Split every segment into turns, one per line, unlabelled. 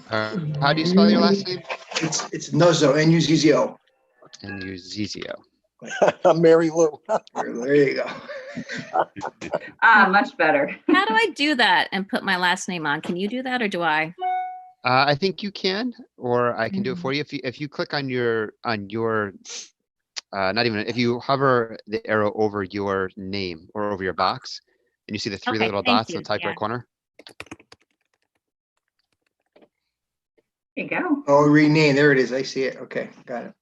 How do you spell your last name?
It's Nuzzo, N-U-Z-Z-O.
N-U-Z-Z-O.
I'm Mary Lou.
There you go.
Much better.
How do I do that and put my last name on? Can you do that or do I?
I think you can, or I can do it for you. If you click on your not even, if you hover the arrow over your name or over your box, and you see the three little dots in the top right corner.
There you go.
Oh, rename. There it is. I see it. Okay, got it.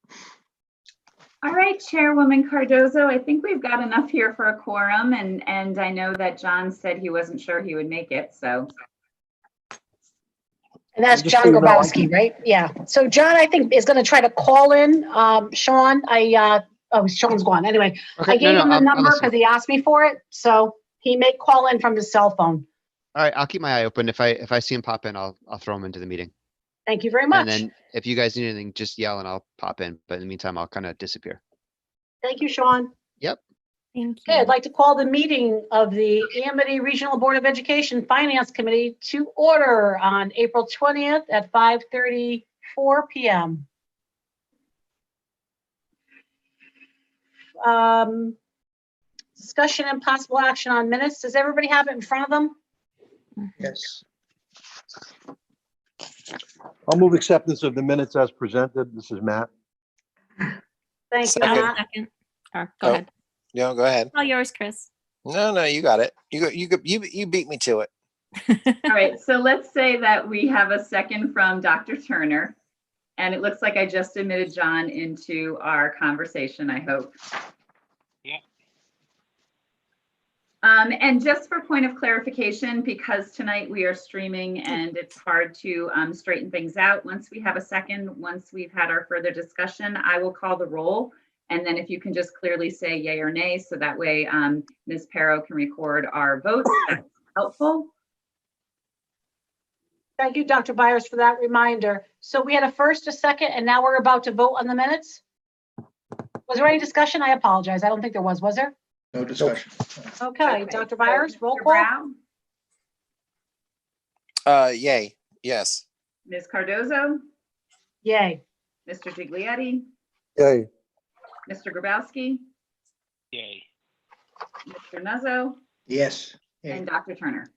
All right, Chairwoman Cardozo, I think we've got enough here for a quorum, and I know that John said he wasn't sure he would make it, so.
And that's John Grabowski, right? Yeah. So John, I think, is going to try to call in. Sean, Sean's gone. Anyway,
Okay,
I gave him the number because he asked me for it. So he may call in from his cell phone.
All right, I'll keep my eye open. If I see him pop in, I'll throw him into the meeting.
Thank you very much.
And then if you guys need anything, just yell and I'll pop in. But in the meantime, I'll kind of disappear.
Thank you, Sean.
Yep.
Thank you.
Okay, I'd like to call the meeting of the Amity Regional Board of Education Finance Committee to order on April 20th at 5:34 p.m. Discussion and possible action on minutes. Does everybody have it in front of them?
Yes.
I'll move acceptance of the minutes as presented. This is Matt.
Thank you,
Second.
Matt.
Second. Or go ahead.
No, go ahead.
All yours, Chris.
No, you got it. You beat me to it.
All right, so let's say that we have a second from Dr. Turner, and it looks like I just admitted John into our conversation, I hope.
Yeah.
And just for point of clarification, because tonight we are streaming and it's hard to straighten things out, once we have a second, once we've had our further discussion, I will call the roll. And then if you can just clearly say yay or nay, so that way Ms. Perro can record our votes, that's helpful.
Thank you, Dr. Byers, for that reminder. So we had a first, a second, and now we're about to vote on the minutes. Was there any discussion? I apologize. I don't think there was there?
No discussion.
Okay, Dr. Byers,
So,
roll
Mr.
call.
Brown,
Yay. Yes.
Ms. Cardozo,
Yay.
Mr. Giglietti,
Yay.
Mr. Grabowski,
Yay.
Mr. Nuzzo,
Yes.
and Dr. Turner.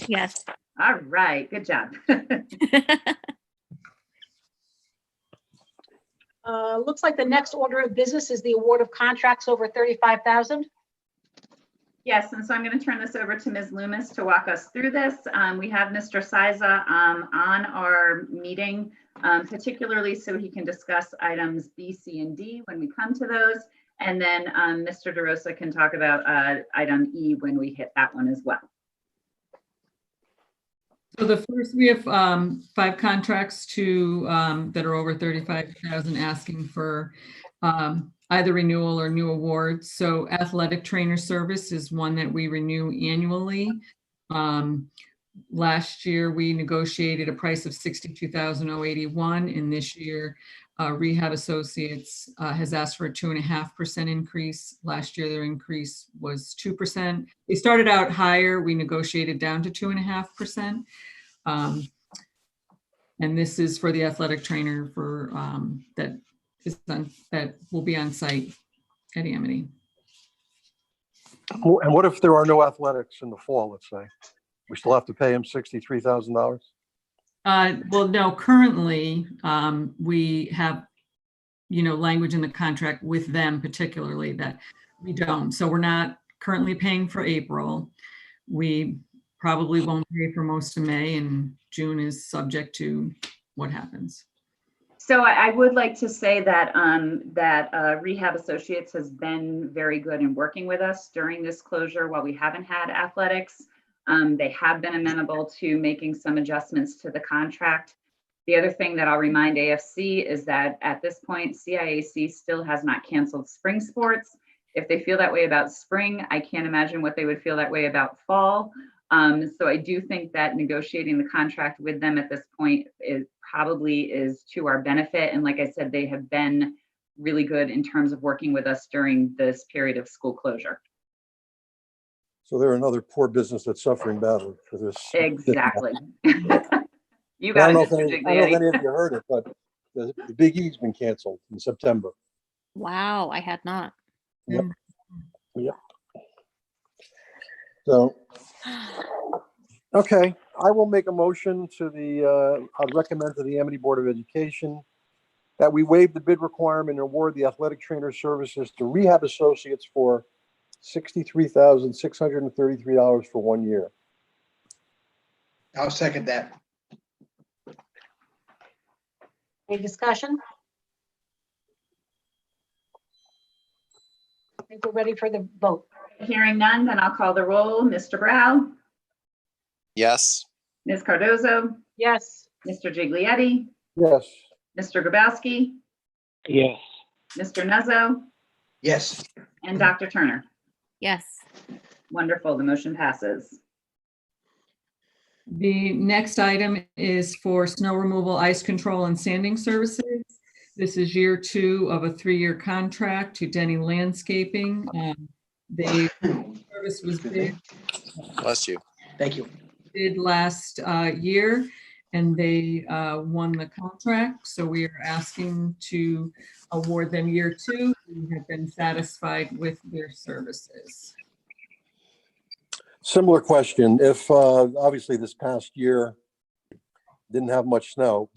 Yes.
All right, good job.
Looks like the next order of business is the award of contracts over 35,000.
Yes, and so I'm going to turn this over to Ms. Loomis to walk us through this. We have Mr. Siza on our meeting, particularly so he can discuss items B, C, and D when we come to those. And then Mr. DeRosa can talk about item E when we hit that one as well.
So the first, we have 5 contracts that are over 35,000 asking for either renewal or new awards. So athletic trainer service is one that we renew annually. Last year, we negotiated a price of $62,081, and this year, Rehab Associates has asked for a 2.5% increase. Last year, their increase was 2%. They started out higher. We negotiated down to 2.5%. And this is for the athletic trainer for that will be on site at Amity.
And what if there are no athletics in the fall, let's say? We still have to pay him $63,000?
Well, no, currently we have, language in the contract with them particularly that we don't. So we're not currently paying for April. We probably won't pay for most of May, and June is subject to what happens.
So I would like to say that Rehab Associates has been very good in working with us during this closure while we haven't had athletics. They have been amenable to making some adjustments to the contract. The other thing that I'll remind AFC is that at this point, CIAC still has not canceled spring sports. If they feel that way about spring, I can't imagine what they would feel that way about fall. So I do think that negotiating the contract with them at this point probably is to our benefit. And like I said, they have been really good in terms of working with us during this period of school closure.
So they're another poor business that's suffering badly for this.
Exactly. You
I
got
don't
it,
know if
Mr.
any, I don't know if any
Giglietti.
of you heard it, but the Big E's been canceled in September.
Wow, I had not.
Yep. Yep. So, okay, I will make a motion to I'd recommend to the Amity Board of Education that we waive the bid requirement and award the athletic trainer services to Rehab Associates for $63,633 for 1 year.
I'll second that.
Any discussion? I think we're ready for the vote.
Hearing none, then I'll call the roll. Mr. Brown,
Yes.
Ms. Cardozo,
Yes.
Mr. Giglietti,
Yes.
Mr. Grabowski,
Yes.
Mr. Nuzzo,
Yes.
and Dr. Turner.
Yes.
Wonderful, the motion passes.
The next item is for snow removal, ice control, and sanding services. This is year 2 of a 3-year contract to Denny Landscaping. The service was bid
Bless you.
Thank you.
last year, and they won the contract. So we are asking to award them year 2. We have been satisfied with their services.
Similar question. If obviously this past year didn't have much snow,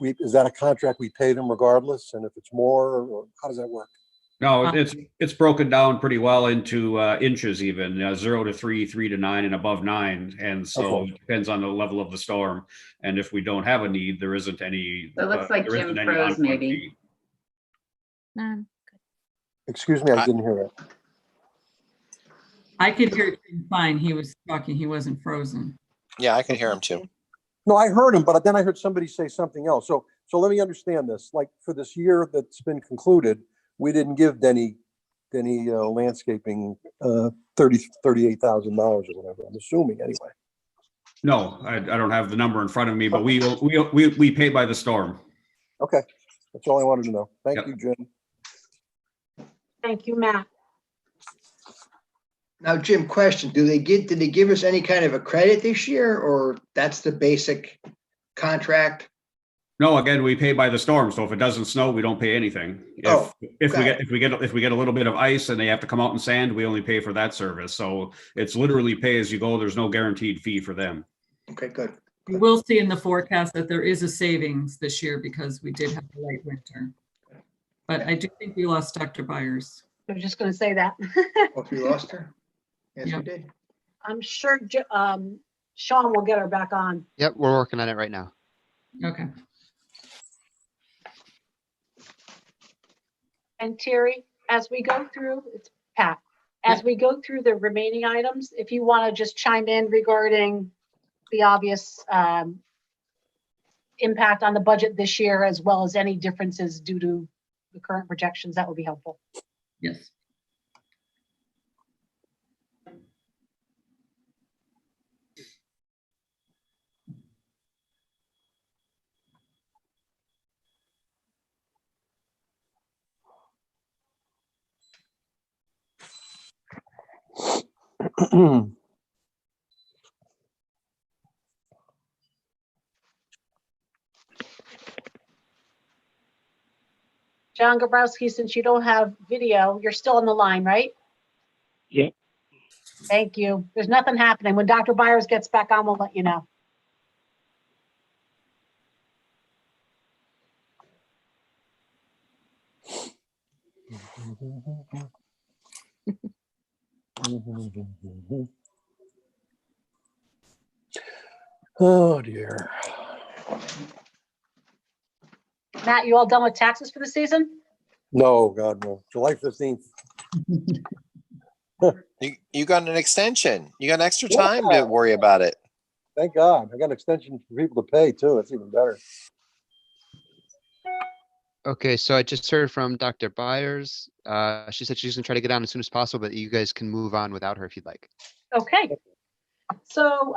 is that a contract we pay them regardless? And if it's more, or how does that work?
No, it's broken down pretty well into inches, even 0 to 3, 3 to 9, and above 9. And so
Okay.
it depends on the level of the storm. And if we don't have a need, there isn't any.
So it looks like
there isn't
Jim
any
froze,
on-point
maybe.
fee.
None.
Excuse me, I didn't hear that.
I could hear him fine. He was talking. He wasn't frozen.
Yeah, I can hear him too.
No, I heard him, but then I heard somebody say something else. So let me understand this. Like for this year that's been concluded, we didn't give Denny Landscaping $38,000 or whatever. I'm assuming anyway.
No, I don't have the number in front of me, but we pay by the storm.
Okay, that's all I wanted to know. Thank
Yep.
you, Jim.
Thank you, Matt.
Now, Jim, question, did they give us any kind of a credit this year, or that's the basic contract?
No, again, we pay by the storm. So if it doesn't snow, we don't pay anything. If we get a little bit of ice and they have to come out and sand, we only pay for that service. So it's literally pay as you go. There's no guaranteed fee for them.
Okay, good.
You will see in the forecast that there is a savings this year because we did have a late winter. But I do think we lost Dr. Byers.
I was just going to say that.
Oh, we lost her? Yes, we
Yep.
did.
I'm sure Sean will get her back on.
Yep, we're working on it right now.
Okay.
And Terry, as we go through, it's Pat, as we go through the remaining items, if you want to just chime in regarding the obvious impact on the budget this year, as well as any differences due to the current projections, that would be helpful.
Yes.
John Gabrowski, since you don't have video, you're still on the line, right?
Yep.
Thank you. There's nothing happening. When Dr. Byers gets back on, we'll let you know.
Oh, dear.
Matt, you all done with taxes for the season?
No, God, no. July 15th.
You got an extension. You got extra time to worry about it.
Thank God. I got an extension for people to pay too. It's even better.
Okay, so I just heard from Dr. Byers. She said she's gonna try to get on as soon as possible, but you guys can move on without her if you'd like.
Okay. So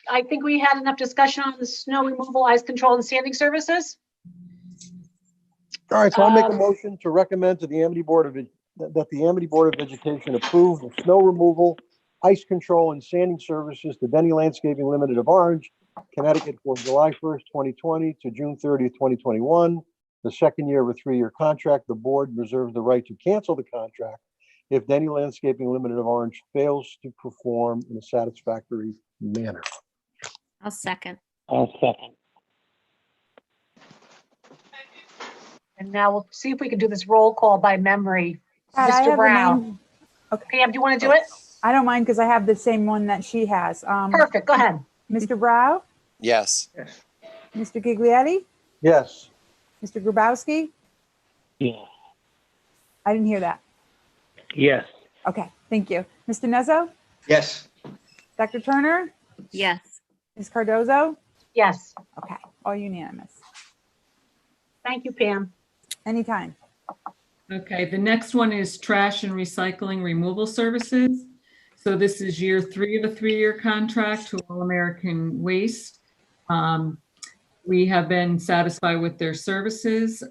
I think we had enough discussion on the snow removal, ice control, and sanding services.
All right, so I'll make a motion to recommend to the Amity Board of that the Amity Board of Education approve the snow removal, ice control, and sanding services to Denny Landscaping Limited of Orange Connecticut for July 1st, 2020 to June 30th, 2021. The second year of a 3-year contract. The board reserves the right to cancel the contract if Denny Landscaping Limited of Orange fails to perform in a satisfactory manner.
I'll second.
I'll second.
And now we'll see if we can do this roll call by memory.
Pat, I
Mr.
have a
Brown.
name. Okay,
Pam, do you want to do it?
I don't mind because I have the same one that she has.
Perfect, go ahead.
Mr. Brow,
Yes.
Yes.
Mr. Giglietti,
Yes.
Mr. Grabowski.
Yes.
I didn't hear that.
Yes.
Okay, thank you. Mr. Nuzzo,
Yes.
Dr. Turner,
Yes.
Ms. Cardozo.
Yes,
Okay, all unanimous.
thank you, Pam.
Anytime.
Okay, the next one is trash and recycling removal services. So this is year 3 of a 3-year contract to All American Waste. We have been satisfied with their services.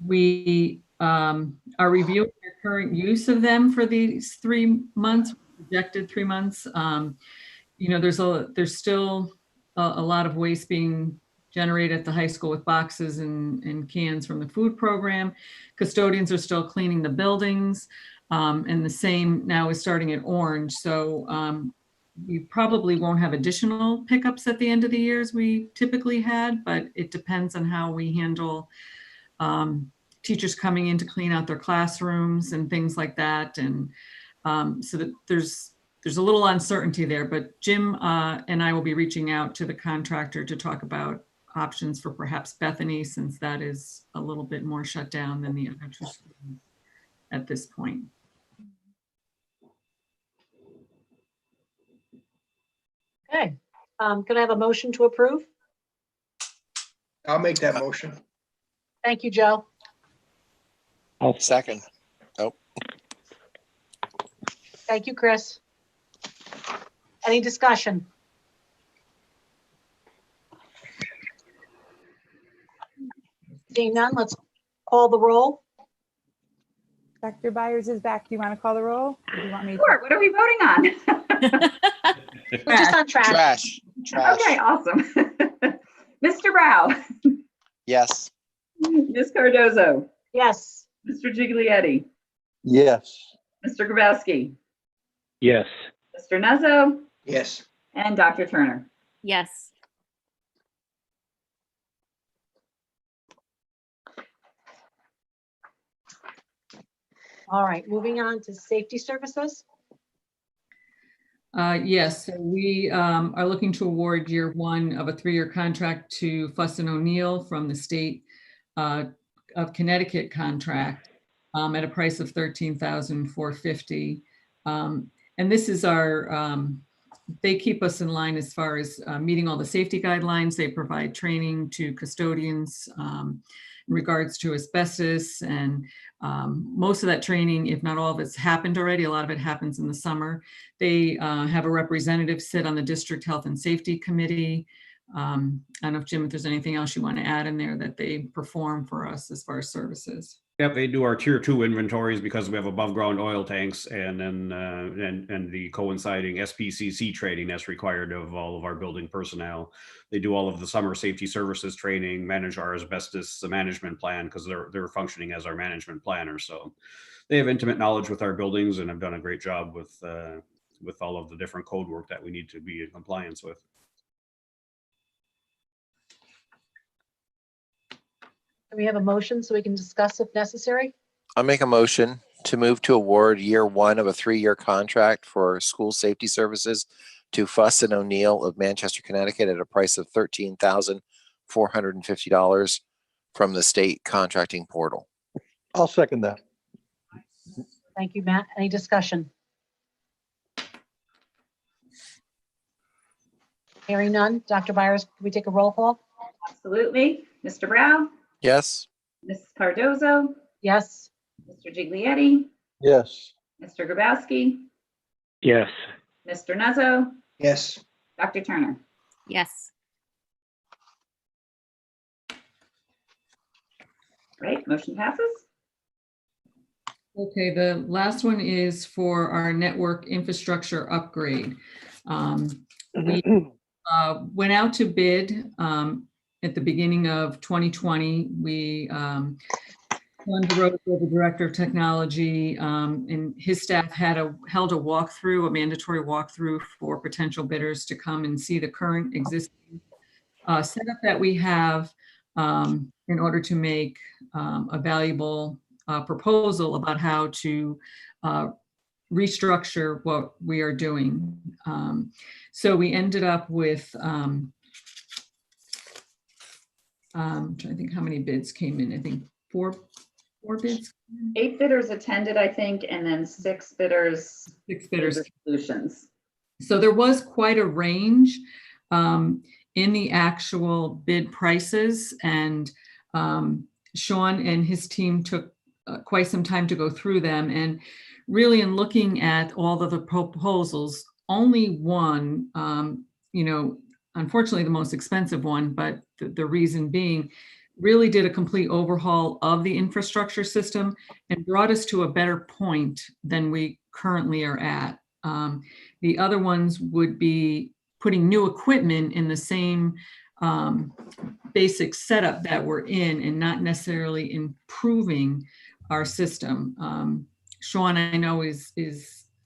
We are reviewing the current use of them for these 3 months, projected 3 months. There's still a lot of waste being generated at the high school with boxes and cans from the food program. Custodians are still cleaning the buildings, and the same now is starting at Orange. So we probably won't have additional pickups at the end of the year as we typically had, but it depends on how we handle teachers coming in to clean out their classrooms and things like that. And so that there's a little uncertainty there, but Jim and I will be reaching out to the contractor to talk about options for perhaps Bethany, since that is a little bit more shut down than the other 2 schools at this point.
Okay, can I have a motion to approve?
I'll make that motion.
Thank you, Joe.
I'll
Second.
Thank you, Chris. Any discussion? Seeing none, let's call the roll.
Dr. Byers is back. Do you want to call the roll? Or do you want me to?
Sure, what are we voting on?
We're just on trash.
Trash. Trash.
Okay, awesome. Mr. Brow,
Yes.
Ms. Cardozo,
Yes,
Mr. Giglietti,
Yes.
Mr. Grabowski,
Yes.
Mr. Nuzzo,
Yes.
and Dr. Turner.
Yes.
all right, moving on to safety services.
Yes, so we are looking to award year 1 of a 3-year contract to Fuss and O'Neill from the state of Connecticut contract at a price of $13,450. And this is our, they keep us in line as far as meeting all the safety guidelines. They provide training to custodians in regards to asbestos, and most of that training, if not all of it's happened already. A lot of it happens in the summer. They have a representative sit on the district health and safety committee. I don't know if Jim, if there's anything else you want to add in there that they perform for us as far as services.
Yep, they do our tier 2 inventories because we have above ground oil tanks, and then and the coinciding SPCC training that's required of all of our building personnel. They do all of the summer safety services training, manage our asbestos management plan, because they're functioning as our management planner. So they have intimate knowledge with our buildings and have done a great job with all of the different code work that we need to be in compliance with.
Do we have a motion so we can discuss if necessary?
I'll make a motion to move to award year 1 of a 3-year contract for school safety services to Fuss and O'Neill of Manchester, Connecticut at a price of $13,450 from the state contracting portal.
I'll second that.
Thank you, Matt. Any discussion? Hearing none. Dr. Byers, can we take a roll call?
Absolutely. Mr. Brow,
Yes.
Ms. Cardozo,
Yes,
Mr. Giglietti,
Yes.
Mr. Grabowski,
Yes.
Mr. Nuzzo,
Yes.
Dr. Turner.
Yes.
Right, motion passes.
Okay, the last one is for our network infrastructure upgrade. We Went out to bid at the beginning of 2020. Glenn DeRosa, the Director of Technology, and his staff held a walkthrough, a mandatory walkthrough for potential bidders to come and see the current existing setup that we have in order to make a valuable proposal about how to restructure what we are doing. So we ended up with, I'm trying to think how many bids came in. I think four bids.
8 bidders attended, I think, and then 6 bidders.
6 bidders.
gave the solutions.
So there was quite a range in the actual bid prices, and Sean and his team took quite some time to go through them. And really, in looking at all of the proposals, only one, unfortunately the most expensive one, but the reason being, really did a complete overhaul of the infrastructure system and brought us to a better point than we currently are at. The other ones would be putting new equipment in the same basic setup that we're in and not necessarily improving our system. Sean, I know is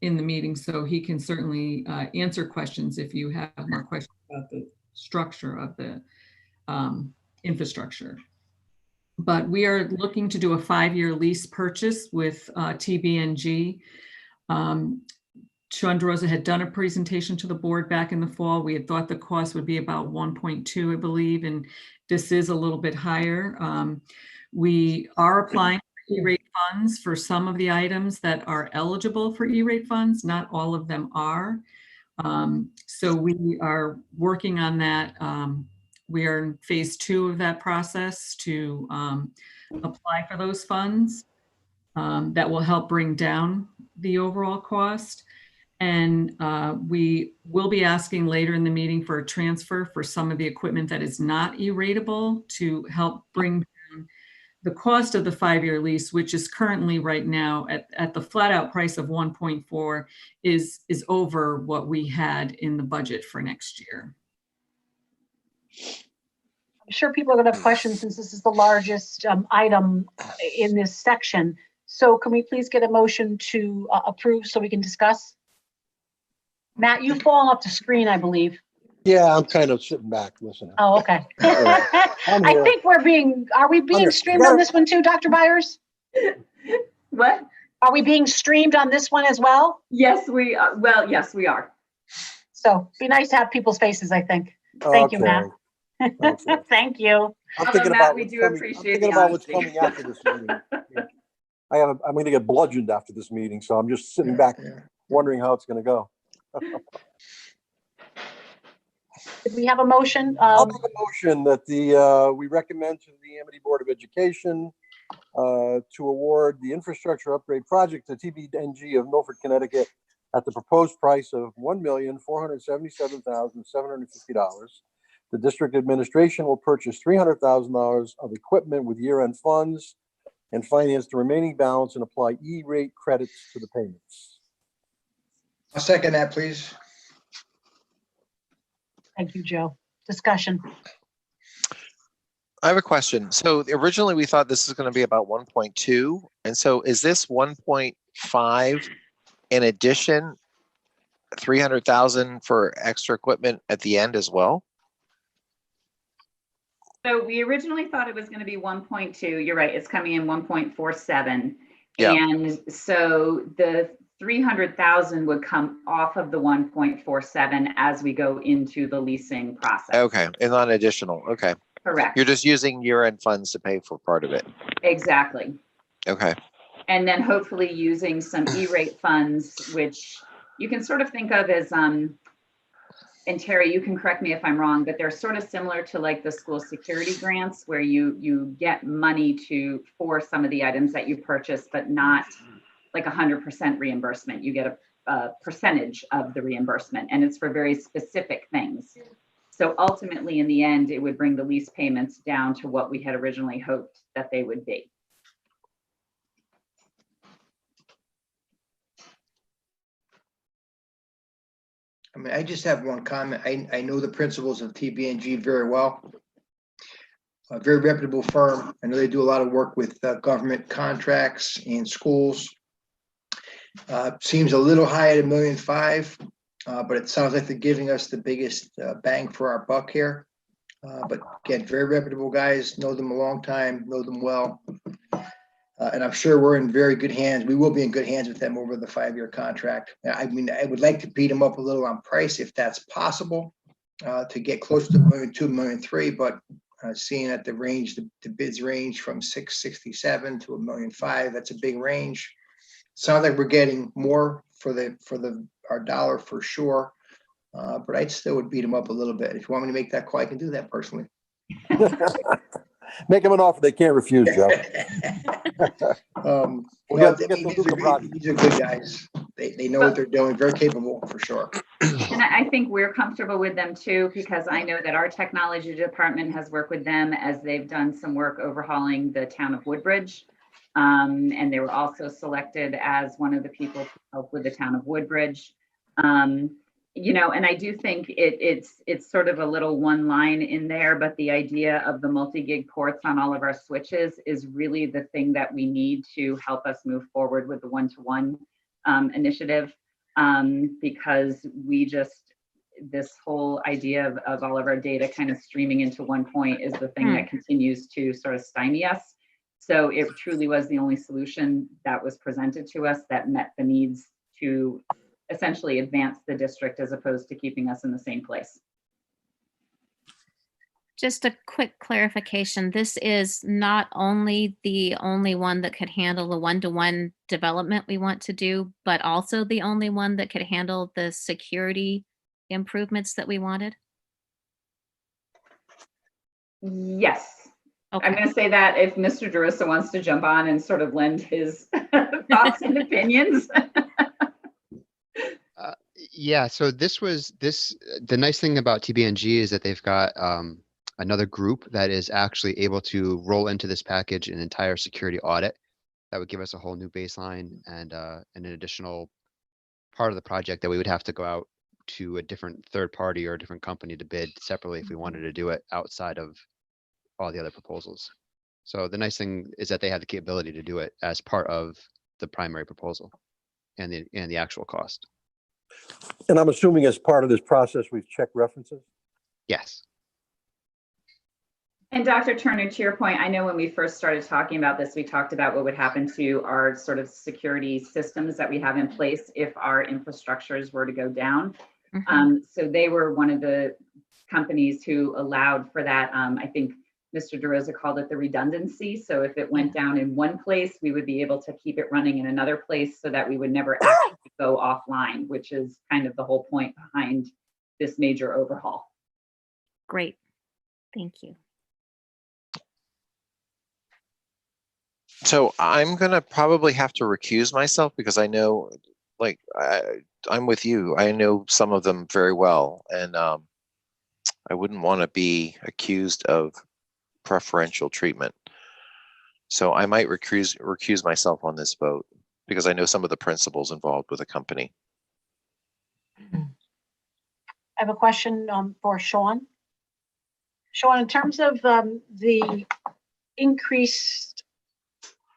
in the meeting, so he can certainly answer questions if you have more questions about the structure of the infrastructure. But we are looking to do a 5-year lease purchase with TBNG. Sean DeRosa had done a presentation to the board back in the fall. We had thought the cost would be about 1.2, I believe, and this is a little bit higher. We are applying for E-rate funds for some of the items that are eligible for E-rate funds. Not all of them are. So we are working on that. We are in phase 2 of that process to apply for those funds that will help bring down the overall cost. And we will be asking later in the meeting for a transfer for some of the equipment that is not E-ratable to help bring down the cost of the 5-year lease, which is currently right now at the flat out price of 1.4 is over what we had in the budget for next year.
I'm sure people are going to have questions since this is the largest item in this section. So can we please get a motion to approve so we can discuss? Matt, you've fallen off the screen, I believe.
Yeah, I'm kind of sitting back listening.
Oh, okay.
I'm
I
here.
think are we being
here.
streamed on this one too, Dr. Byers?
What?
Are we being streamed on this one as well?
Yes, we are. Well, yes, we are.
So be nice to have people's faces, I think. Thank you, Matt.
Okay.
Thank you.
I'm
Although,
thinking
Matt,
about
we
what's
do
coming. I'm
appreciate
thinking
the
about what's
honesty.
coming after this meeting. I'm going to get bludgeoned after this meeting, so I'm just sitting back wondering how it's going to go.
Did we have a motion?
I'll make a motion that we recommend to the Amity Board of Education to award the infrastructure upgrade project to TBNG of Milford, Connecticut at the proposed price of $1,477,750. The district administration will purchase $300,000 of equipment with year-end funds and finance the remaining balance and apply E-rate credits to the payments.
I'll second that, please.
Thank you, Joe. Discussion.
I have a question. So originally we thought this was going to be about 1.2. And so is this 1.5 in addition, 300,000 for extra equipment at the end as well?
So we originally thought it was going to be 1.2. You're right. It's coming in 1.47.
Yeah.
And so the 300,000 would come off of the 1.47 as we go into the leasing process.
Okay. And not additional. Okay.
Correct.
You're just using year-end funds to pay for part of it.
Exactly.
Okay.
And then hopefully using some E-rate funds, which you can sort of think of as, and Terry, you can correct me if I'm wrong, but they're sort of similar to like the school security grants where you get money for some of the items that you purchase, but not like 100% reimbursement. You get a percentage of the reimbursement, and it's for very specific things. So ultimately, in the end, it would bring the lease payments down to what we had originally hoped that they would be.
I mean, I just have one comment. I know the principals of TBNG very well. A very reputable firm. I know they do a lot of work with government contracts and schools. Seems a little high at $1.5 million, but it sounds like they're giving us the biggest bang for our buck here. But again, very reputable guys, know them a long time, know them well. And I'm sure we're in very good hands. We will be in good hands with them over the 5-year contract. I mean, I would like to beat them up a little on price if that's possible, to get close to $1.2 million, $1.3 million, but seeing at the range, the bids range from $667,000 to $1.5 million, that's a big range. Sounds like we're getting more for our dollar for sure. But I still would beat them up a little bit. If you want me to make that call, I can do that personally.
Make them an offer they can't refuse, Joe.
These are good guys. They know what they're doing, very capable for sure.
And I think we're comfortable with them too, because I know that our technology department has worked with them as they've done some work overhauling the town of Woodbridge. And they were also selected as one of the people to help with the town of Woodbridge. You know, and I do think it's sort of a little one line in there, but the idea of the multi-gig ports on all of our switches is really the thing that we need to help us move forward with the one-to-one initiative, because this whole idea of all of our data kind of streaming into one point is the thing that continues to sort of stymie us. So it truly was the only solution that was presented to us that met the needs to essentially advance the district as opposed to keeping us in the same place.
Just a quick clarification. This is not only the only one that could handle the one-to-one development we want to do, but also the only one that could handle the security improvements that we wanted?
Yes.
Okay.
I'm going to say that if Mr. Derissa wants to jump on and sort of lend his thoughts and opinions.
Yeah, so the nice thing about TBNG is that they've got another group that is actually able to roll into this package an entire security audit that would give us a whole new baseline and an additional part of the project that we would have to go out to a different third party or a different company to bid separately if we wanted to do it outside of all the other proposals. So the nice thing is that they have the capability to do it as part of the primary proposal and the actual cost.
And I'm assuming as part of this process, we've checked references?
Yes.
And Dr. Turner, to your point, I know when we first started talking about this, we talked about what would happen to our sort of security systems that we have in place if our infrastructures were to go down. So they were one of the companies who allowed for that. I think Mr. DeRosa called it the redundancy. So if it went down in one place, we would be able to keep it running in another place so that we would never actually go offline, which is kind of the whole point behind this major overhaul.
Great. Thank you.
So I'm going to probably have to recuse myself because I know, like, I'm with you. I know some of them very well, and I wouldn't want to be accused of preferential treatment. So I might recuse myself on this vote because I know some of the principals involved with the company.
I have a question for Sean. Sean, in terms of the increased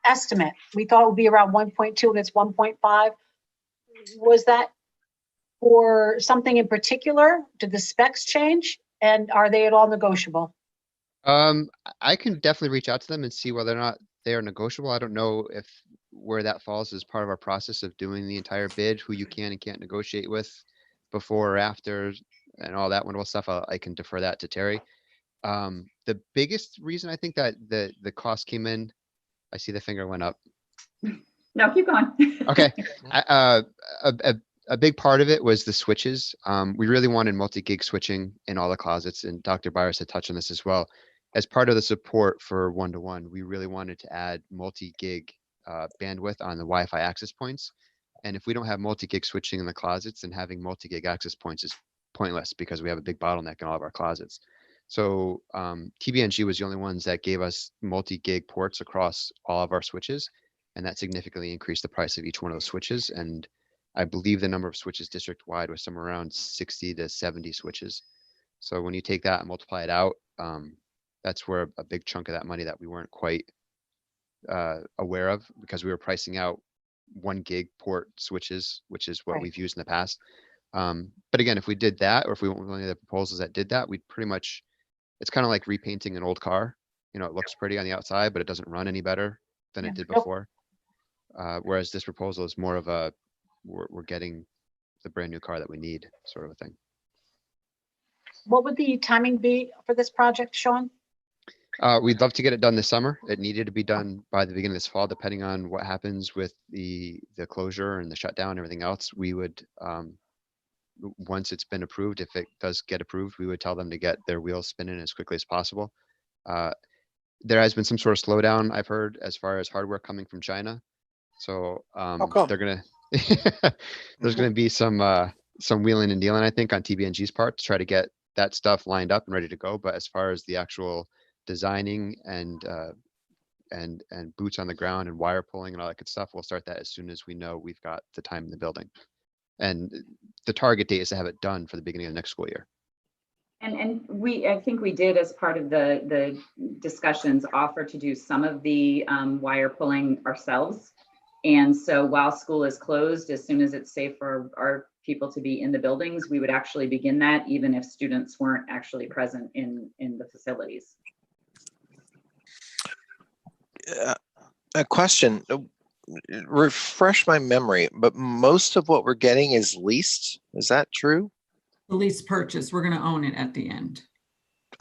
estimate, we thought it would be around 1.2 and it's 1.5. Was that for something in particular? Did the specs change? And are they at all negotiable?
I can definitely reach out to them and see whether or not they are negotiable. I don't know where that falls as part of our process of doing the entire bid, who you can and can't negotiate with before or after and all that wonderful stuff. I can defer that to Terry. The biggest reason I think that the cost came in, I see the finger went up.
No, keep going.
Okay. A big part of it was the switches. We really wanted multi-gig switching in all the closets, and Dr. Byers had touched on this as well. As part of the support for one-to-one, we really wanted to add multi-gig bandwidth on the Wi-Fi access points. And if we don't have multi-gig switching in the closets, then having multi-gig access points is pointless because we have a big bottleneck in all of our closets. So TBNG was the only ones that gave us multi-gig ports across all of our switches, and that significantly increased the price of each one of those switches. And I believe the number of switches district-wide was somewhere around 60 to 70 switches. So when you take that and multiply it out, that's where a big chunk of that money that we weren't quite aware of, because we were pricing out 1 gig port switches, which is what
Right.
we've used in the past. But again, if we did that, or if we went with one of the proposals that did that, we'd pretty much, it's kind of like repainting an old car. You know, it looks pretty on the outside, but it doesn't run any better than
Yeah.
it did
Nope.
before. Whereas this proposal is more of a, we're getting the brand new car that we need, sort of a thing.
What would the timing be for this project, Sean?
We'd love to get it done this summer. It needed to be done by the beginning of this fall, depending on what happens with the closure and the shutdown and everything else. We would, once it's been approved, if it does get approved, we would tell them to get their wheels spinning as quickly as possible. There has been some sort of slowdown, I've heard, as far as hardware coming from China. So
come?
they're gonna, there's gonna be some wheeling and dealing, I think, on TBNG's part to try to get that stuff lined up and ready to go. But as far as the actual designing and boots on the ground and wire pulling and all that good stuff, we'll start that as soon as we know we've got the time in the building. And the target date is to have it done for the beginning of the next school year.
And I think we did, as part of the discussions, offer to do some of the wire pulling ourselves. And so while school is closed, as soon as it's safe for our people to be in the buildings, we would actually begin that, even if students weren't actually present in the facilities.
A question, refresh my memory, but most of what we're getting is leased. Is that true?
The lease purchase, we're gonna own it at the end.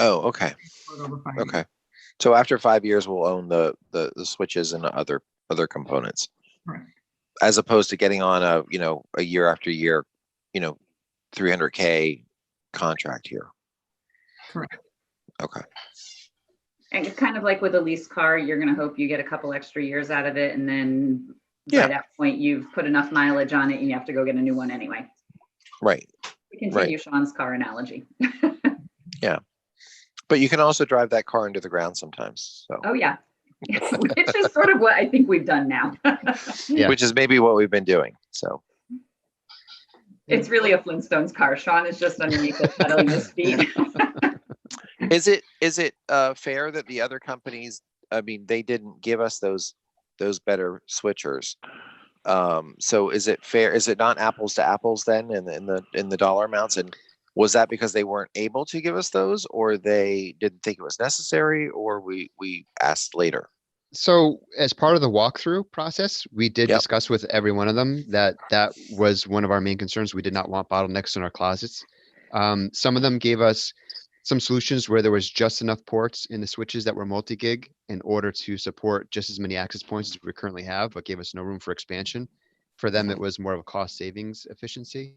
Oh, okay.
Over 5
Okay. So after 5 years, we'll own the switches and other components.
Correct.
As opposed to getting on a year after year, $300K contract here.
Correct.
Okay.
And it's kind of like with a lease car, you're going to hope you get a couple extra years out of it. And then by that point, you've put enough mileage on it and you have to go get a new one anyway.
Right.
We continue Sean's car analogy.
Yeah. But you can also drive that car into the ground sometimes. So.
Oh, yeah. Which is sort of what I think we've done now.
Yeah.
Which is maybe what we've been doing. So.
It's really a Flintstones car. Sean is just underneath it, pedaling the speed.
Is it fair that the other companies, I mean, they didn't give us those better switchers. So is it fair? Is it not apples to apples then in the dollar amounts? And was that because they weren't able to give us those, or they didn't think it was necessary, or we asked later?
So as part of the walkthrough process, we did discuss with every one of them that was one of our main concerns. We did not want bottlenecks in our closets. Some of them gave us some solutions where there was just enough ports in the switches that were multi-gig in order to support just as many access points as we currently have, but gave us no room for expansion. For them, it was more of a cost savings efficiency.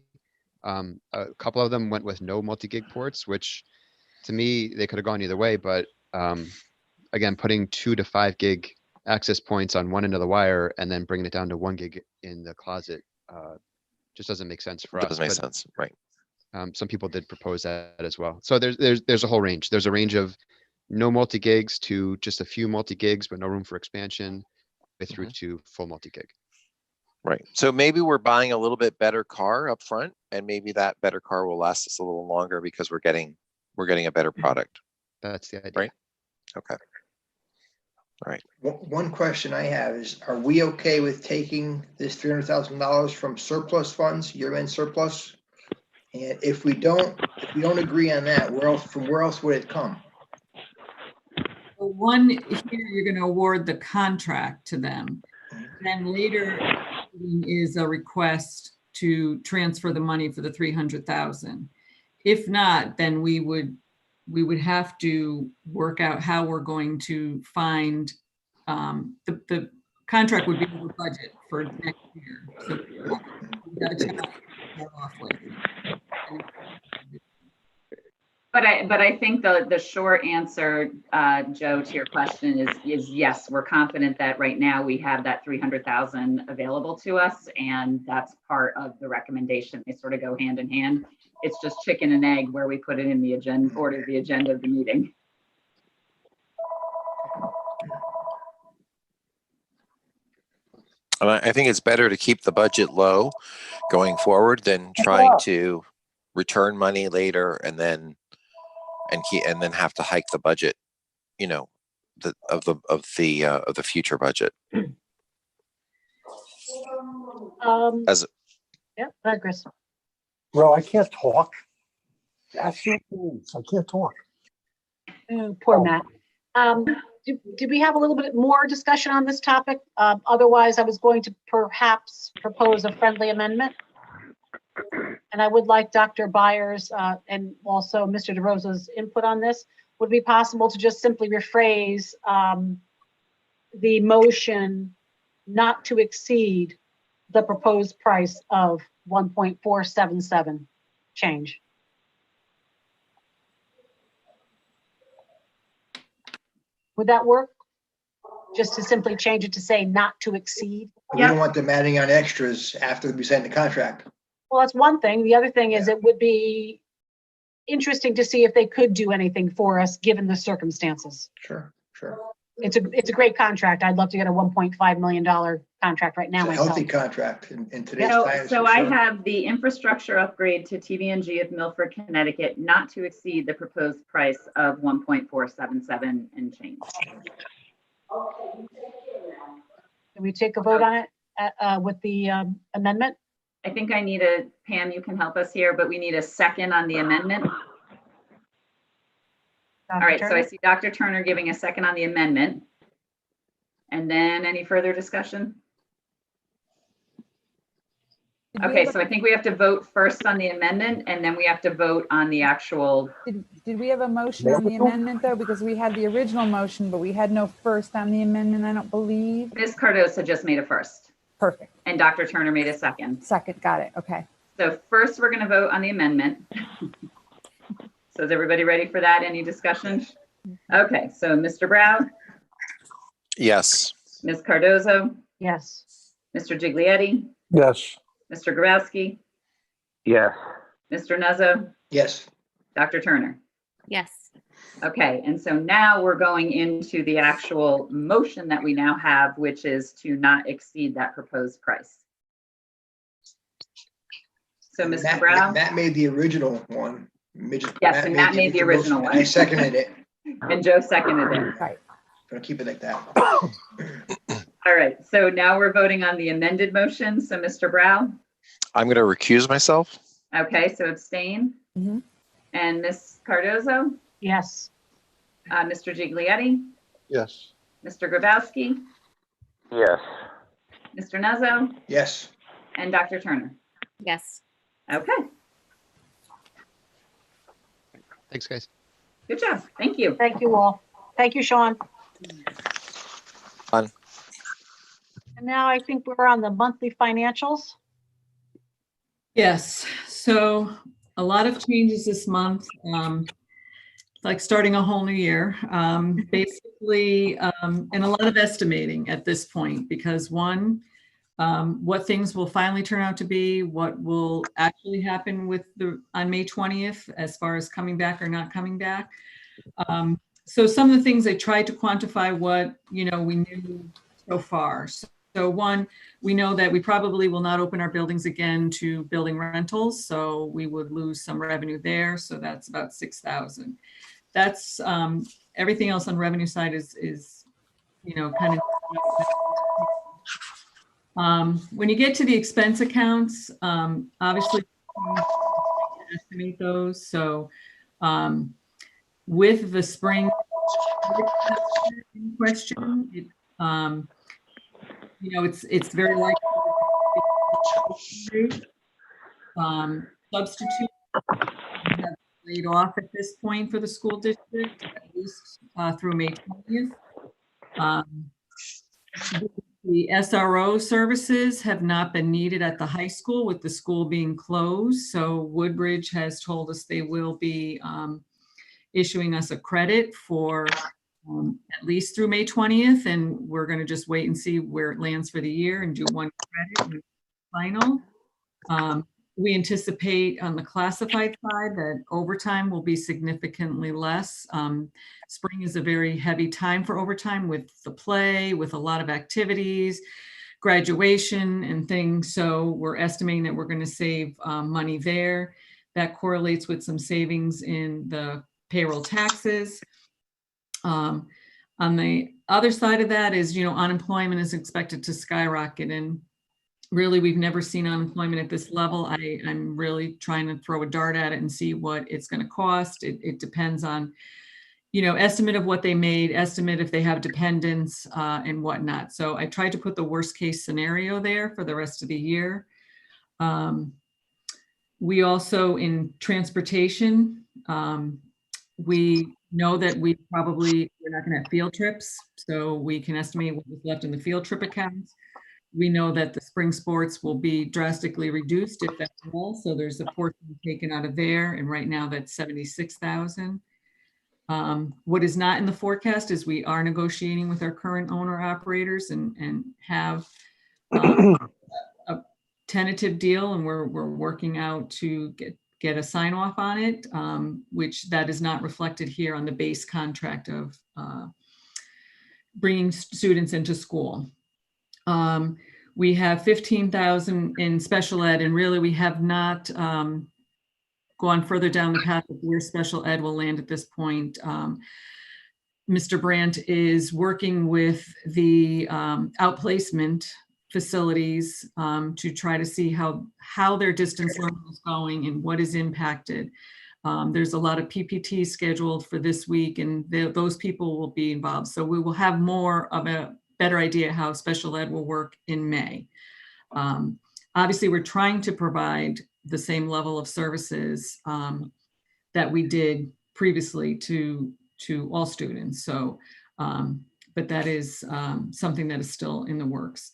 A couple of them went with no multi-gig ports, which to me, they could have gone either way, but again, putting 2 to 5 gig access points on one end of the wire and then bringing it down to 1 gig in the closet just doesn't make sense for us.
Doesn't make sense, right?
Some people did propose that as well. So there's a whole range. There's a range of no multi-gigs to just a few multi-gigs, but no room for expansion, through to full multi-gig.
Right. So maybe we're buying a little bit better car up front, and maybe that better car will last us a little longer because we're getting a better product.
That's the idea.
Right. Okay. All right.
One question I have is, are we okay with taking this $300,000 from surplus funds, year-end surplus? And if we don't agree on that, from where else would it come?
Well, one, here you're going to award the contract to them. Then later is a request to transfer the money for the 300,000. If not, then we would have to work out how we're going to find the contract would be over budget for next year. So we've got to check off with.
But I think the short answer, Joe, to your question is yes, we're confident that right now we have that 300,000 available to us, and that's part of the recommendation. They sort of go hand in hand. It's just chicken and egg where we put it in the agenda of the meeting.
And I think it's better to keep the budget low, going forward than trying to return money later and then have to hike the budget, you know, of the future budget. As
Yeah, go ahead, Chris.
Bro, I can't talk. That's your rules. I can't talk.
Oh, poor Matt. Do we have a little bit more discussion on this topic? Otherwise, I was going to perhaps propose a friendly amendment. And I would like Dr. Byers and also Mr. DeRosa's input on this. Would it be possible to just simply rephrase the motion not to exceed the proposed price of 1.477 change? Would that work? Just to simply change it to say not to exceed?
We don't want them adding on extras after we sign the contract.
Well, that's one thing. The other thing is it would be interesting to see if they could do anything for us, given the circumstances.
Sure.
It's a great contract. I'd love to get a $1.5 million contract right now
It's a
myself.
healthy contract in today's
So,
times.
so
for
I
sure.
have the infrastructure upgrade to TBNG of Milford, Connecticut, not to exceed the proposed price of 1.477 and change.
Can we take a vote on it with the amendment?
I think I need Pam, you can help us here, but we need a second on the amendment. All right, so I see Dr. Turner giving a second on the amendment. And then any further discussion?
Did we
Okay,
have
so I think we have to vote first on the amendment and then we have to vote on the actual,
did we have a motion on the amendment though? Because we had the original motion, but we had no first on the amendment, I don't believe.
Ms. Cardosa just made a first
Perfect.
and Dr. Turner made a second.
Second, got it. Okay.
So first we're going to vote on the amendment. So is everybody ready for that? Any discussion? Okay, so Mr. Brown,
yes.
Ms. Cardozo,
Yes.
Mr. Giglietti,
Yes.
Mr. Grabowski,
Yes.
Mr. Nuzzo,
Yes,
Dr. Turner.
Yes.
Okay, and so now we're going into the actual motion that we now have, which is to not exceed that proposed price. So Mr. Brown,
Matt made the original one.
Yes, and Matt made the original
motion.
one.
I seconded it.
and Joe seconded it.
Right.
Gonna keep it like that.
All right, so now we're voting on the amended motion. So Mr. Brown,
I'm going to recuse myself.
okay, so abstain.
Mhm.
And Ms. Cardozo,
Yes.
Mr. Giglietti,
Yes.
Mr. Grabowski,
Yes.
Mr. Nuzzo,
Yes,
and Dr. Turner.
Yes.
Okay,
Thanks, guys.
good job. Thank you.
Thank you all. Thank you, Sean.
Fun.
And now I think we're on the monthly financials.
Yes, so a lot of changes this month, like starting a whole new year. Basically, and a lot of estimating at this point, because one, what things will finally turn out to be, what will actually happen with on May 20th, as far as coming back or not coming back. So some of the things I tried to quantify what, we knew so far. So one, we know that we probably will not open our buildings again to building rentals. So we would lose some revenue there. So that's about 6,000. That's everything else on revenue side is kind of, when you get to the expense accounts, obviously estimate those. So with the spring in question, it's very likely substitute have laid off at this point for the school district, at least through May 20th. The SRO services have not been needed at the high school with the school being closed. So Woodbridge has told us they will be issuing us a credit for at least through May 20th. And we're going to just wait and see where it lands for the year and do one credit and final. We anticipate on the classified side that overtime will be significantly less. Spring is a very heavy time for overtime with the play, with a lot of activities. graduation and things. So we're estimating that we're going to save money there. That correlates with some savings in the payroll taxes. On the other side of that is, unemployment is expected to skyrocket, and really, we've never seen unemployment at this level. I'm really trying to throw a dart at it and see what it's going to cost. It depends on, estimate of what they made, estimate if they have dependents and whatnot. So I tried to put the worst case scenario there for the rest of the year. We also, in transportation, we know that we're not going to have field trips. So we can estimate what was left in the field trip accounts. We know that the spring sports will be drastically reduced if that's all. So there's a portion taken out of there. And right now that's 76,000. What is not in the forecast is we are negotiating with our current owner operators and have a tentative deal, and we're working out to get a sign off on it, which that is not reflected here on the base contract of bringing students into school. We have 15,000 in special ed, and really we have not gone further down the path of where special ed will land at this point. Mr. Brandt is working with the outplacement facilities to try to see how their distance learning is going and what is impacted. There's a lot of PPT scheduled for this week, and those people will be involved. So we will have more of a better idea how special ed will work in May. Obviously, we're trying to provide the same level of services that we did previously to all students. So, but that is something that is still in the works.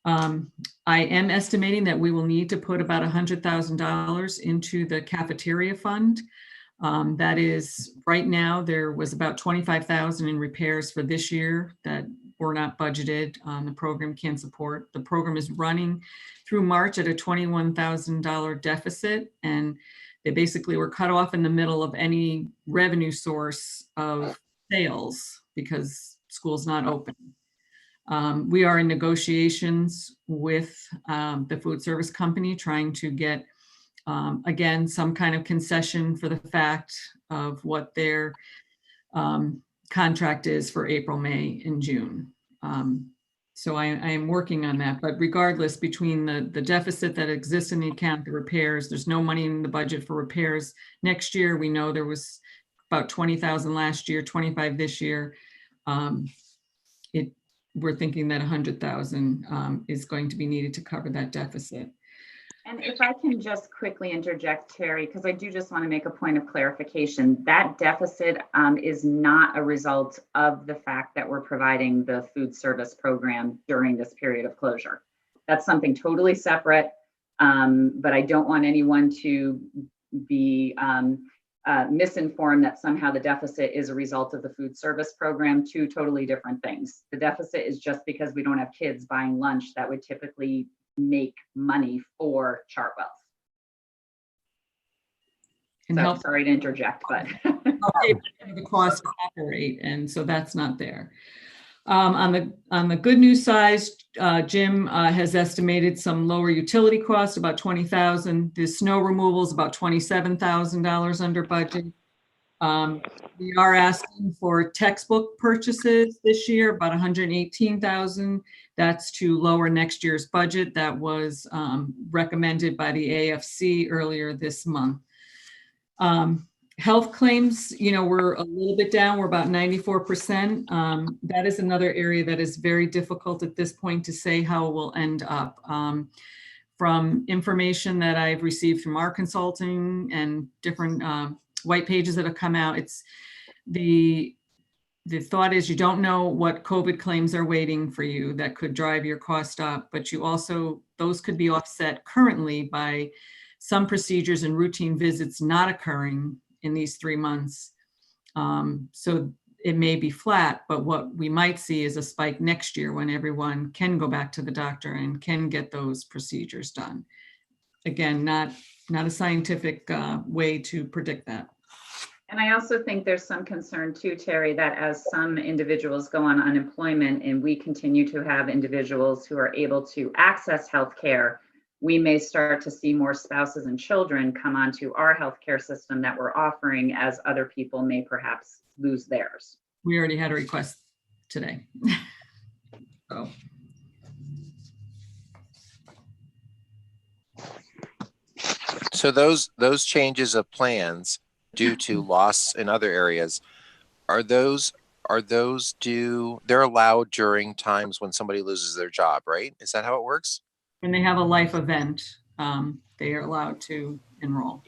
I am estimating that we will need to put about $100,000 into the cafeteria fund. That is, right now, there was about 25,000 in repairs for this year that were not budgeted. The program can't support. The program is running through March at a $21,000 deficit, and they basically were cut off in the middle of any revenue source of sales because school's not open. We are in negotiations with the food service company, trying to get again, some kind of concession for the fact of what their contract is for April, May, and June. So I am working on that, but regardless, between the deficit that exists in the account, the repairs, there's no money in the budget for repairs next year. We know there was about 20,000 last year, 25 this year. We're thinking that 100,000 is going to be needed to cover that deficit.
And if I can just quickly interject, Terry, because I do just want to make a point of clarification. That deficit is not a result of the fact that we're providing the food service program during this period of closure. That's something totally separate, but I don't want anyone to be misinformed that somehow the deficit is a result of the food service program. Two totally different things. The deficit is just because we don't have kids buying lunch that would typically make money for Chartwell's. So sorry to interject, but
the cost to operate, and so that's not there. On the good news side, Jim has estimated some lower utility costs, about 20,000. The snow removal is about $27,000 under budget. We are asking for textbook purchases this year, about 118,000. That's to lower next year's budget. That was recommended by the AFC earlier this month. Health claims, we're a little bit down. We're about 94%. That is another area that is very difficult at this point to say how it will end up. From information that I've received from our consulting and different white pages that have come out, it's the thought is you don't know what COVID claims are waiting for you that could drive your cost up, but you also, those could be offset currently by some procedures and routine visits not occurring in these 3 months. So it may be flat, but what we might see is a spike next year when everyone can go back to the doctor and can get those procedures done. Again, not a scientific way to predict that.
And I also think there's some concern too, Terry, that as some individuals go on unemployment and we continue to have individuals who are able to access healthcare, we may start to see more spouses and children come onto our healthcare system that we're offering, as other people may perhaps lose theirs.
We already had a request today. So.
So those changes of plans due to loss in other areas, are those due, they're allowed during times when somebody loses their job, right? Is that how it works?
When they have a life event, they are allowed to enroll.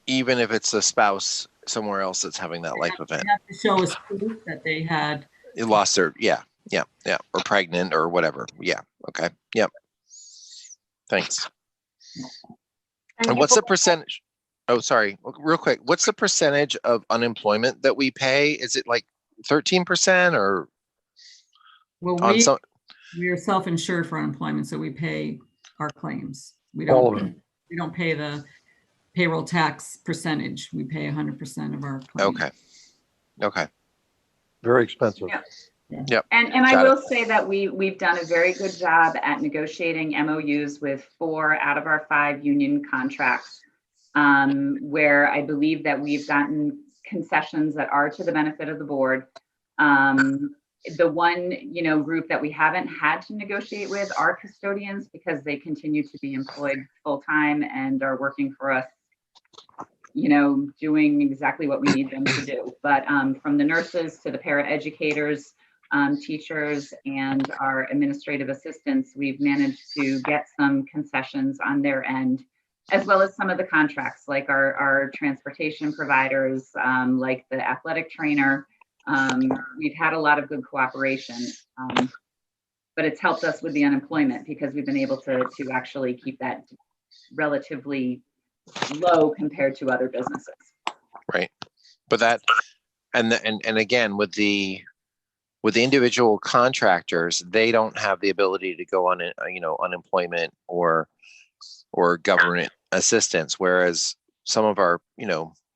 Even if it's a spouse somewhere else that's having that life event?
They have to show us proof that they had.
It lost their, yeah, or pregnant or whatever. Yeah, okay, yep. Thanks. And what's the percentage? Oh, sorry, real quick. What's the percentage of unemployment that we pay? Is it like 13% or?
Well, we are self-insured for unemployment, so we pay our claims. We
All of it.
We don't pay the payroll tax percentage. We pay 100% of our claims.
Okay.
Very expensive.
Yeah.
Yep.
And I will say that we've done a very good job at negotiating MOUs with 4 out of our 5 union contracts, where I believe that we've gotten concessions that are to the benefit of the board. The one, group that we haven't had to negotiate with are custodians, because they continue to be employed full-time and are working for us, doing exactly what we need them to do. But from the nurses to the paraeducators, teachers, and our administrative assistants, we've managed to get some concessions on their end, as well as some of the contracts, like our transportation providers, like the athletic trainer. We've had a lot of good cooperation, but it's helped us with the unemployment, because we've been able to actually keep that relatively low compared to other businesses.
Right. But that, and again, with the individual contractors, they don't have the ability to go on, unemployment or government assistance, whereas some of our,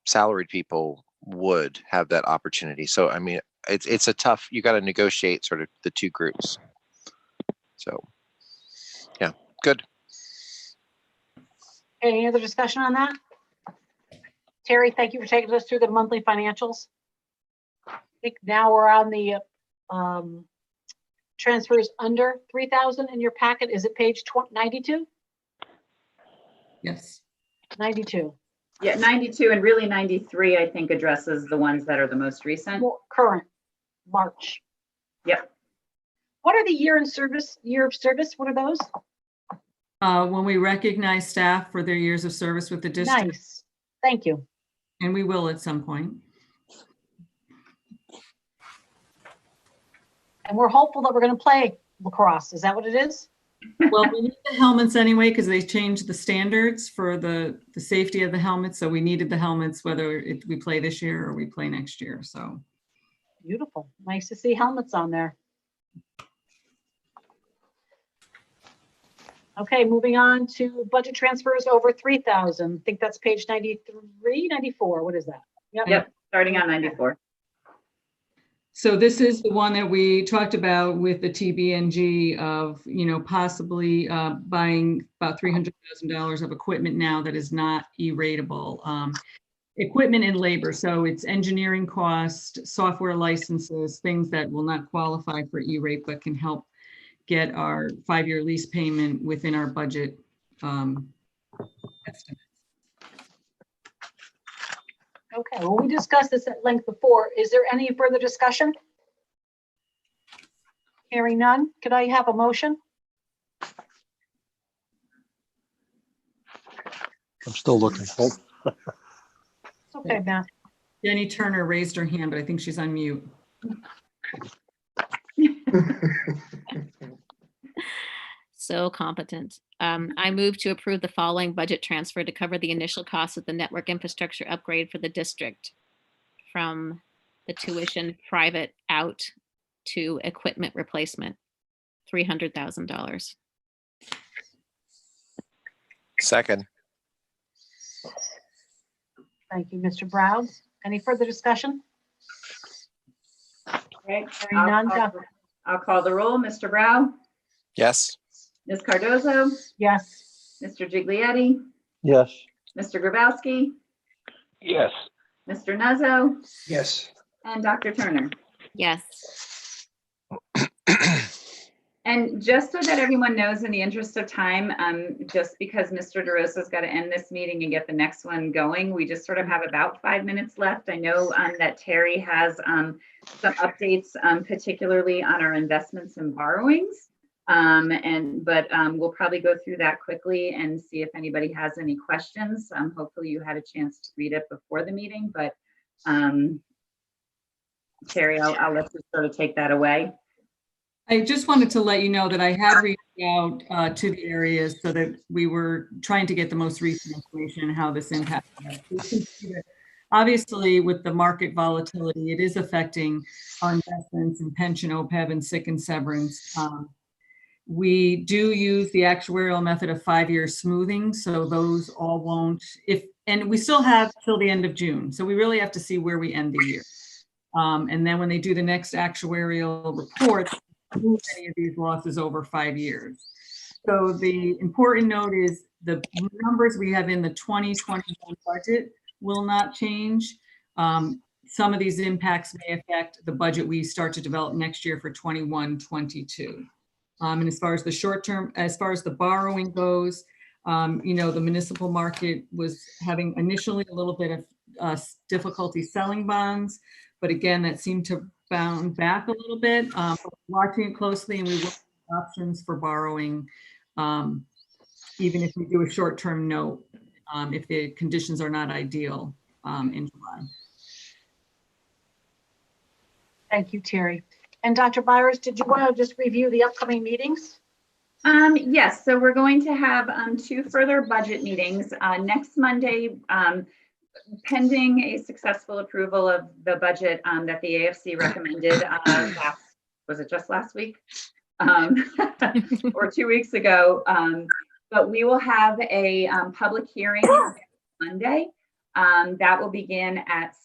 salaried people would have that opportunity. So, I mean, it's a tough, you got to negotiate sort of the two groups. So, yeah, good.
Any other discussion on that? Terry, thank you for taking us through the monthly financials. I think now we're on the transfers under 3,000 in your packet. Is it page 92?
Yes.
92.
Yeah, 92 and really 93, I think, addresses the ones that are the most recent.
Well, current, March.
Yep.
What are the year of service? What are those?
When we recognize staff for their years of service with the district.
Nice. Thank you.
And we will at some point.
And we're hopeful that we're going to play lacrosse. Is that what it is?
Well, we need the helmets anyway, because they changed the standards for the safety of the helmets. So we needed the helmets, whether we play this year or we play next year. So
Beautiful. Nice to see helmets on there. Okay, moving on to budget transfers over 3,000. I think that's page 93, 94. What is that?
Yep, starting on 94.
So this is the one that we talked about with the TBNG of, possibly buying about $300,000 of equipment now that is not E-ratable. Equipment and labor, so it's engineering cost, software licenses, things that will not qualify for E-rate but can help get our 5-year lease payment within our budget estimate.
Okay, well, we discussed this at length before. Is there any further discussion? Hearing none, could I have a motion?
I'm still looking.
Okay, Matt.
Jenny Turner raised her hand, but I think she's on mute.
So competent. I move to approve the following budget transfer to cover the initial cost of the network infrastructure upgrade for the district from the tuition private out to equipment replacement, $300,000.
Second.
Thank you, Mr. Brown. Any further discussion?
Right.
Hearing none,
I'll call the roll. Mr. Brown,
Yes.
Ms. Cardozo,
yes.
Mr. Giglietti,
Yes.
Mr. Grabowski,
Yes.
Mr. Nuzzo,
Yes.
and Dr. Turner.
Yes.
And just so that everyone knows, in the interest of time, just because Mr. DeRosa's got to end this meeting and get the next one going, we just sort of have about 5 minutes left. I know that Terry has some updates, particularly on our investments and borrowings. But we'll probably go through that quickly and see if anybody has any questions. Hopefully you had a chance to read it before the meeting, but Terry, I'll let you sort of take that away.
I just wanted to let you know that I had reached out to the areas so that we were trying to get the most recent information on how this impacts us. We can see that obviously, with the market volatility, it is affecting our investments in pension, OPEB, and sick and severance. We do use the actuarial method of 5-year smoothing, so those all won't, and we still have till the end of June. So we really have to see where we end the year. And then when they do the next actuarial report, move any of these losses over 5 years. So the important note is the numbers we have in the 2021 budget will not change. Some of these impacts may affect the budget we start to develop next year for 21-22. And as far as the short term, as far as the borrowing goes, the municipal market was having initially a little bit of difficulty selling bonds, but again, that seemed to bounce back a little bit. Watching it closely, and we will have options for borrowing, even if we do a short-term note, if the conditions are not ideal in July.
Thank you, Terry. And Dr. Byers, did you want to just review the upcoming meetings?
Yes, so we're going to have 2 further budget meetings next Monday, pending a successful approval of the budget that the AFC recommended was it just last week? Or 2 weeks ago. But we will have a public hearing Monday. That will begin at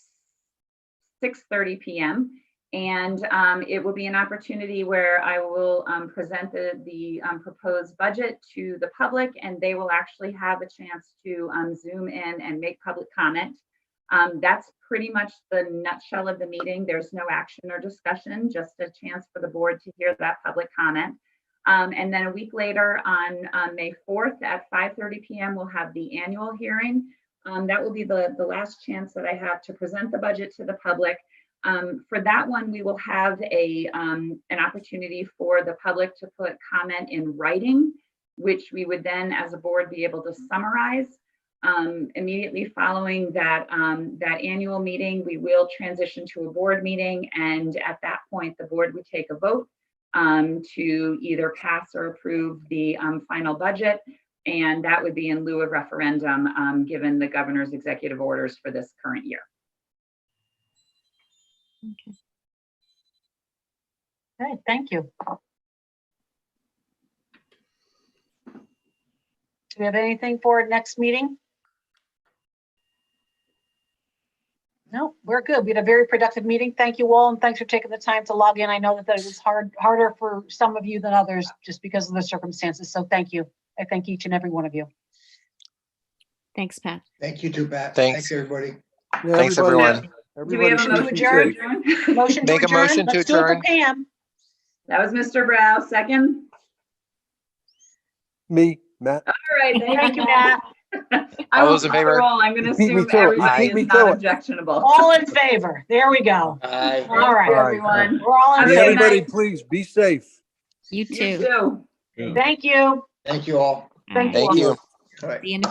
6:30 p.m. And it will be an opportunity where I will present the proposed budget to the public, and they will actually have a chance to Zoom in and make public comment. That's pretty much the nutshell of the meeting. There's no action or discussion, just a chance for the board to hear that public comment. And then a week later on May 4th at 5:30 p.m., we'll have the annual hearing. That will be the last chance that I have to present the budget to the public. For that one, we will have an opportunity for the public to put comment in writing, which we would then, as a board, be able to summarize. Immediately following that annual meeting, we will transition to a board meeting, and at that point, the board would take a vote to either pass or approve the final budget, and that would be in lieu of referendum, given the governor's executive orders for this current year.
Okay.
Okay, thank you. Do we have anything for next meeting? No, we're good. We had a very productive meeting. Thank you all, and thanks for taking the time to log in. I know that it was harder for some of you than others just because of the circumstances. So thank you. I thank each and every one of you.
Thanks, Pat.
Thank you too, Pat.
Thanks.
Thanks, everybody.
Yeah,
Thanks,
everybody-
everyone.
Do we have a
everybody
motion
stay
to
safe.
adjourn?
Motion to
Make a
adjourn.
motion to
Let's do it for
adjourn.
Pam.
That was Mr. Brow, second.
Me, Matt.
All right,
Thank you, Matt.
I
All
will
those in
call the
favor?
roll. I'm going to
You beat me
assume
to it. You
everybody
beat me
is
to
not
it.
objectionable.
All in favor. There we go.
Aye.
All right.
Aye.
Everyone.
We're all in
Have a
Hey,
good
favor.
everybody,
night.
please be safe.
You
You
too.
too.
Thank you.
Thank you all.
All
Thank
right.
you.
Thank you.
All right.
See you in a